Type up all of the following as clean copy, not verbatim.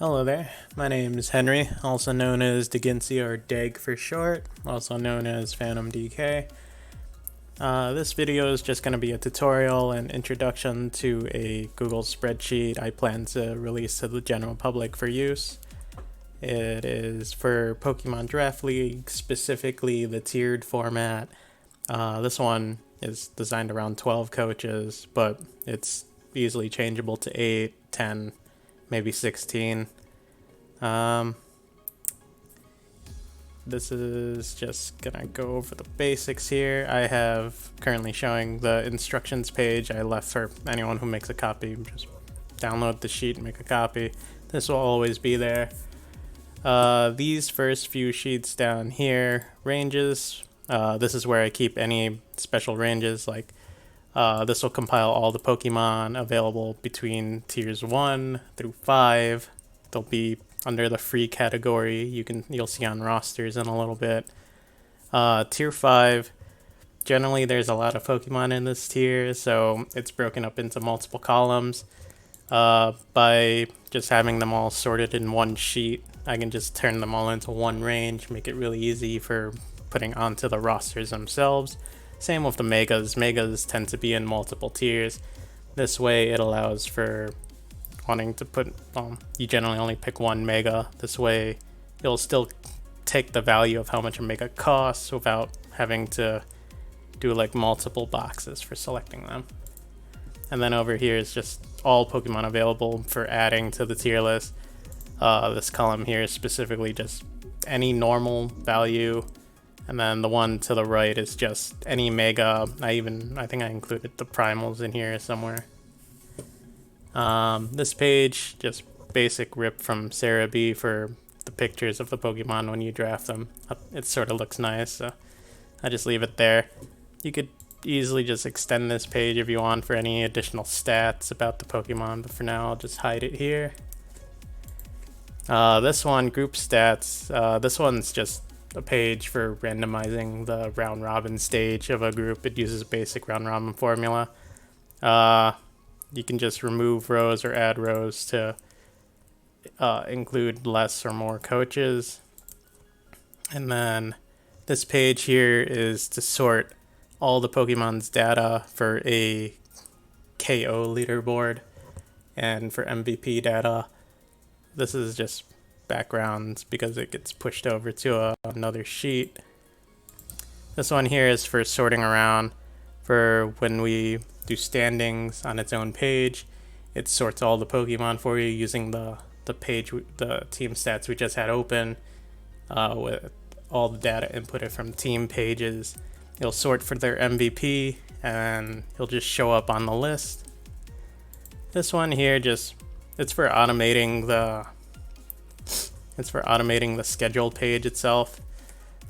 Hello there, my name is Henry, also known as DeGinsey or Deg for short, also known as Phantom DK. This video is just going to be a tutorial and introduction to a Google spreadsheet I plan to release to the general public for use. It is for Pokemon Draft League, specifically the tiered format. This one is designed around 12 coaches, but it's easily changeable to 8, 10, maybe 16. This is just gonna go over the basics here. I have currently showing the instructions page I left for anyone who makes a copy. Just download the sheet and make a copy. This will always be there. These first few sheets down here, ranges. This is where I keep any special ranges, like this will compile all the Pokemon available between tiers 1 through 5. They'll be under the free category. You'll see on rosters in a little bit. Tier 5, generally there's a lot of Pokemon in this tier, so it's broken up into multiple columns. By just having them all sorted in one sheet, I can just turn them all into one range, make it really easy for putting onto the rosters themselves. Same with the Megas. Megas tend to be in multiple tiers. This way it allows for wanting to put, you generally only pick one Mega. This way it'll still take the value of how much a Mega costs without having to do like multiple boxes for selecting them. And then over here is just all Pokemon available for adding to the tier list. This column here is specifically just any normal value. And then the one to the right is just any Mega. I think I included the primals in here somewhere. This page, just basic rip from Sarah B for the pictures of the Pokemon when you draft them. It sort of looks nice, so I just leave it there. You could easily just extend this page if you want for any additional stats about the Pokemon, but for now I'll just hide it here. This one, group stats, this one's just a page for randomizing the round robin stage of a group. It uses a basic round robin formula. You can just remove rows or add rows to include less or more coaches. And then this page here is to sort all the Pokemon's data for a KO leaderboard and for MVP data. This is just backgrounds because it gets pushed over to another sheet. This one here is for sorting around for when we do standings on its own page. It sorts all the Pokemon for you using the team stats we just had open with all the data inputted from team pages. It'll sort for their MVP and it'll just show up on the list. This one here it's for automating the scheduled page itself.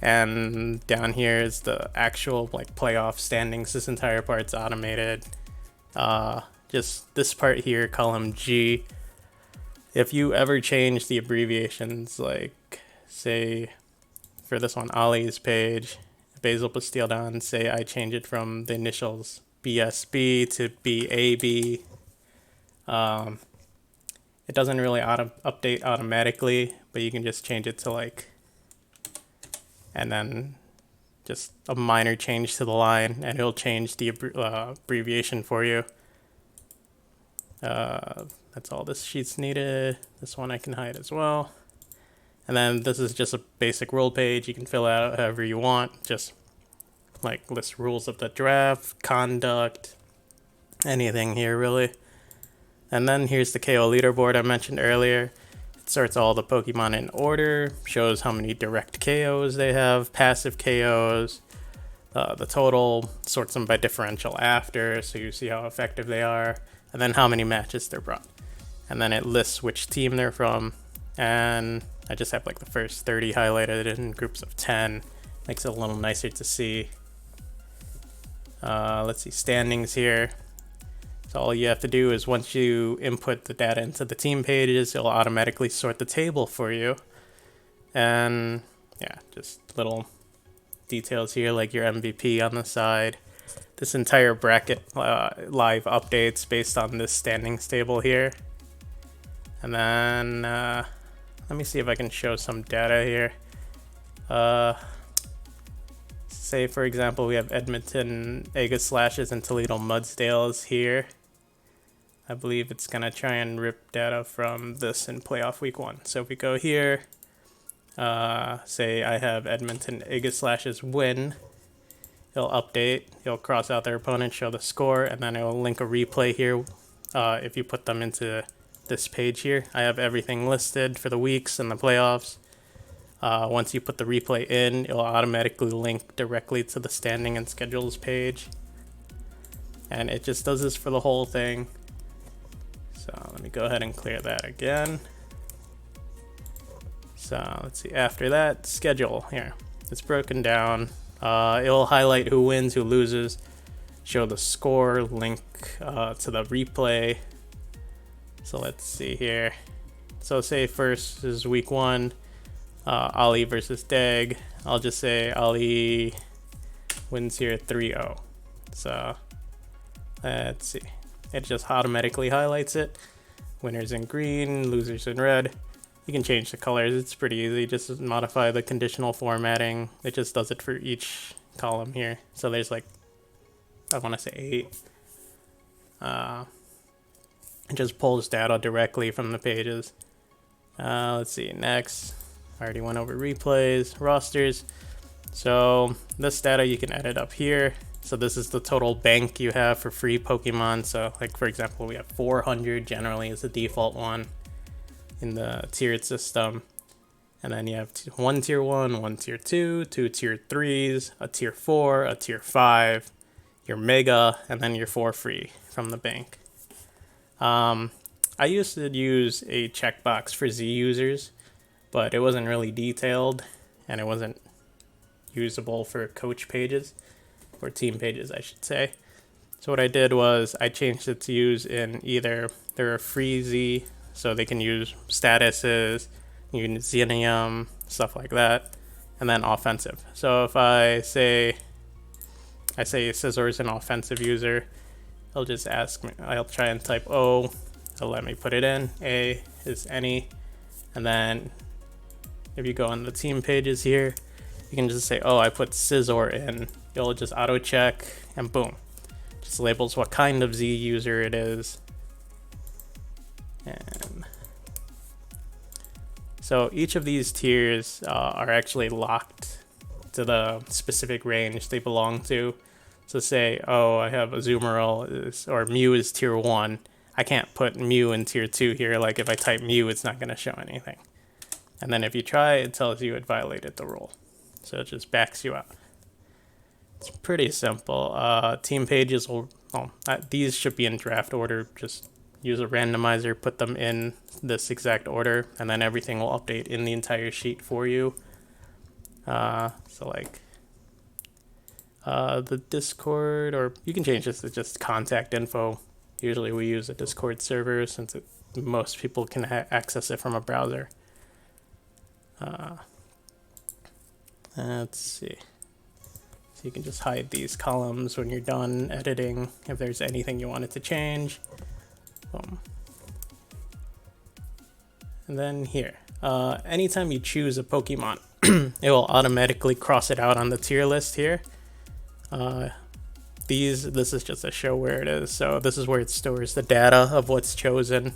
And down here is the actual like playoff standings. This entire part's automated. Just this part here, column G. If you ever change the abbreviations, like say for this one, Olli's page, Basil Bastildon, say I change it from the initials BSB to BAB. It doesn't really update automatically, but you can just change it to like, and then just a minor change to the line, and it'll change the abbreviation for you. That's all this sheet's needed. This one I can hide as well. And then this is just a basic rule page. You can fill out however you want. Just like list rules of the draft, conduct, anything here really. And then here's the KO leaderboard I mentioned earlier. It sorts all the Pokemon in order, shows how many direct KOs they have, passive KOs, the total, sorts them by differential after, so you see how effective they are, and then how many matches they're brought. And then it lists which team they're from, and I just have like the first 30 highlighted in groups of 10. Makes it a little nicer to see. Let's see, standings here. So all you have to do is once you input the data into the team pages, it'll automatically sort the table for you. And yeah, just little details here like your MVP on the side. This entire bracket live updates based on this standings table here. And then let me see if I can show some data here. Say for example we have Edmonton Ega Slashes and Toledo Mudsdales here. I believe it's gonna try and rip data from this in playoff week 1. So if we go here, say I have Edmonton Ega Slashes win, it'll update, it'll cross out their opponent, show the score, and then it'll link a replay here. If you put them into this page here, I have everything listed for the weeks and the playoffs. Once you put the replay in, it'll automatically link directly to the standing and schedules page. And it just does this for the whole thing. So let me go ahead and clear that again. So let's see, after that, schedule here. It's broken down. It'll highlight who wins, who loses, show the score, link to the replay. So let's see here. So say first is week 1, Olli versus Dag. I'll just say Olli wins here 3-0. So let's see. It just automatically highlights it. Winners in green, losers in red. You can change the colors. It's pretty easy. Just modify the conditional formatting. It just does it for each column here. So there's like, I want to say 8. It just pulls data directly from the pages. Let's see, next. I already went over replays, rosters. So this data you can edit up here. So this is the total bank you have for free Pokemon. So like for example, we have 400 generally is the default one in the tiered system. And then you have 1 tier 1, 1 tier 2, 2 tier 3s, a tier 4, a tier 5, your mega, and then your 4 free from the bank. I used to use a checkbox for Z users, but it wasn't really detailed and it wasn't usable for coach pages. Or team pages, I should say. So what I did was I changed it to use in either they're a free Z, so they can use statuses, use Xenium, stuff like that, and then offensive. So if I say Scizor is an offensive user, it'll just ask me, I'll try and type O, it'll let me put it in, A is any, and then if you go on the team pages here, you can just say, oh, I put Scizor in. It'll just auto check and boom. Just labels what kind of Z user it is. And so each of these tiers are actually locked to the specific range they belong to. So say, oh, I have Azumarill or Mew is tier 1. I can't put Mew in tier 2 here. Like if I type Mew, it's not going to show anything. And then if you try, it tells you it violated the rule. So it just backs you out. It's pretty simple. Team pages will, these should be in draft order. Just use a randomizer, put them in this exact order, and then everything will update in the entire sheet for you. So like the Discord, or you can change this to just contact info. Usually we use a Discord server since most people can access it from a browser. Let's see. So you can just hide these columns when you're done editing if there's anything you wanted to change. Boom. And then here, anytime you choose a Pokemon, it will automatically cross it out on the tier list here. This is just to show where it is. So this is where it stores the data of what's chosen.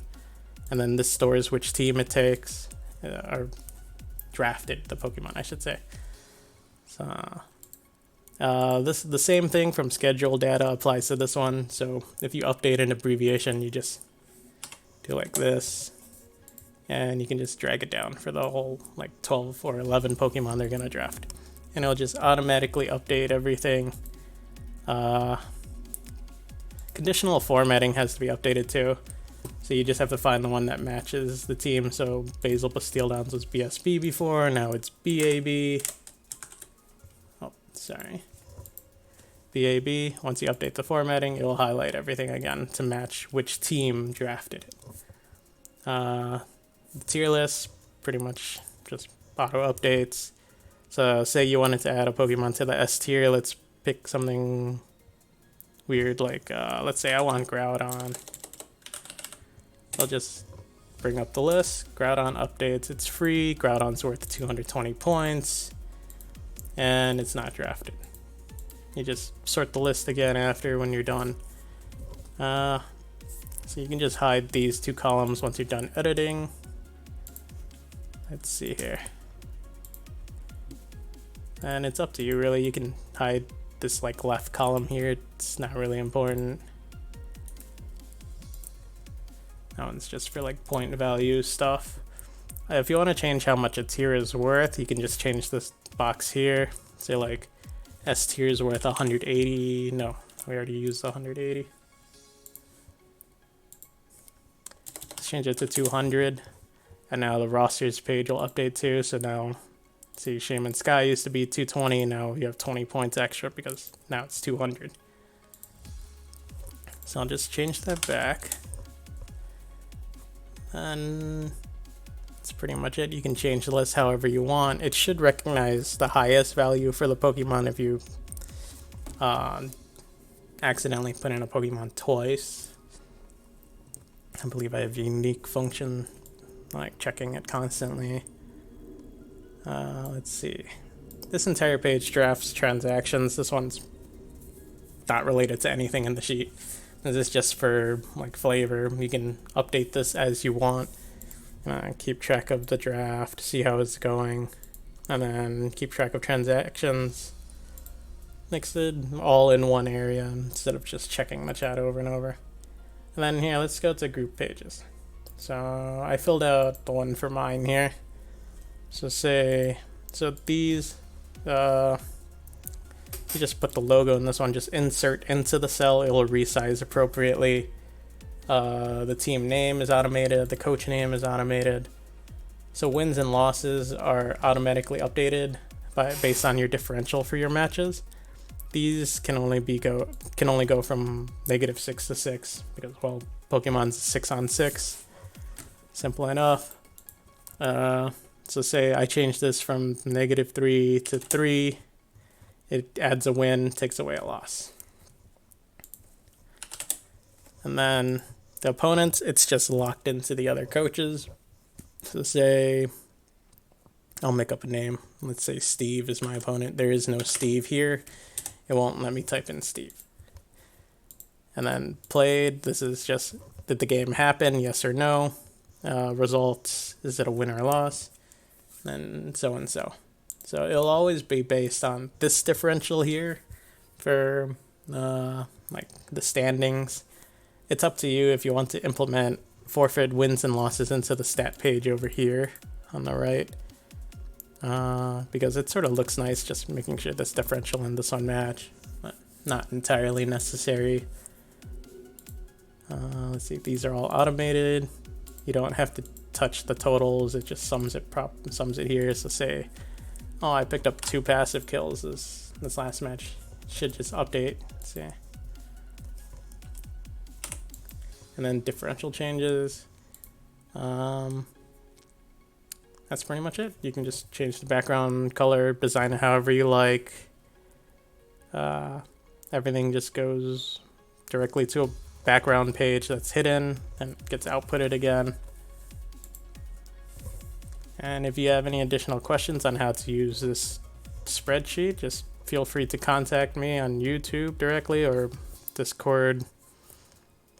And then this stores which team it takes, or drafted the Pokemon, I should say. So this the same thing from schedule data applies to this one. So if you update an abbreviation, you just do like this, and you can just drag it down for the whole like 12 or 11 Pokemon they're gonna draft, and it'll just automatically update everything. Conditional formatting has to be updated too, so you just have to find the one that matches the team. So Basil Bastille Downs was BSB before, now it's BAB. Oh, sorry. BAB, once you update the formatting, it will highlight everything again to match which team drafted it. The tier list, pretty much just auto updates. So say you wanted to add a Pokemon to the S tier, let's pick something weird like, let's say I want Groudon. I'll just bring up the list. Groudon updates. It's free. Groudon's worth 220 points. And it's not drafted. You just sort the list again after when you're done. So you can just hide these two columns once you're done editing. Let's see here. And it's up to you really. You can hide this like left column here. It's not really important. That one's just for like point value stuff. If you want to change how much a tier is worth, you can just change this box here. Say like S tier is worth 180. No, we already used 180. Let's change it to 200. And now the rosters page will update too. So now, see, Shaman Sky used to be 220. Now you have 20 points extra because now it's 200. So I'll just change that back. And that's pretty much it. You can change the list however you want. It should recognize the highest value for the Pokemon if you accidentally put in a Pokemon twice. I believe I have a unique function, like checking it constantly. Let's see. This entire page drafts transactions. This one's not related to anything in the sheet. This is just for like flavor. You can update this as you want. Keep track of the draft, see how it's going, and then keep track of transactions. Mix it all in one area instead of just checking the chat over and over. And then here, let's go to group pages. So I filled out the one for mine here. So these, you just put the logo in this one, just insert into the cell, it will resize appropriately. The team name is automated, the coach name is automated. So wins and losses are automatically updated based on your differential for your matches. These can only go from -6 to 6 because, well, Pokemon's 6-on-6. Simple enough. So say I change this from -3 to 3. It adds a win, takes away a loss. And then the opponents, it's just locked into the other coaches. So say, I'll make up a name. Let's say Steve is my opponent. There is no Steve here. It won't let me type in Steve. And then played, this is just, did the game happen, yes or no? Results, is it a win or a loss? And so and so. So it'll always be based on this differential here for like the standings. It's up to you if you want to implement forfeit wins and losses into the stat page over here on the right. Because it sort of looks nice just making sure this differential and this one match, but not entirely necessary. Let's see, these are all automated. You don't have to touch the totals, it just sums it here. So say, oh, I picked up 2 passive kills this last match. Should just update. Let's see. And then differential changes. That's pretty much it. You can just change the background color, design it however you like. Everything just goes directly to a background page that's hidden and gets outputted again. And if you have any additional questions on how to use this spreadsheet, just feel free to contact me on YouTube directly or Discord.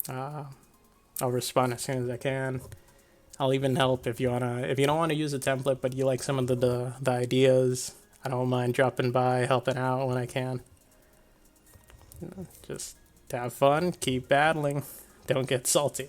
I'll respond as soon as I can. I'll even help if you don't want to use a template, but you like some of the ideas. I don't mind dropping by, helping out when I can. Just have fun, keep battling, don't get salty.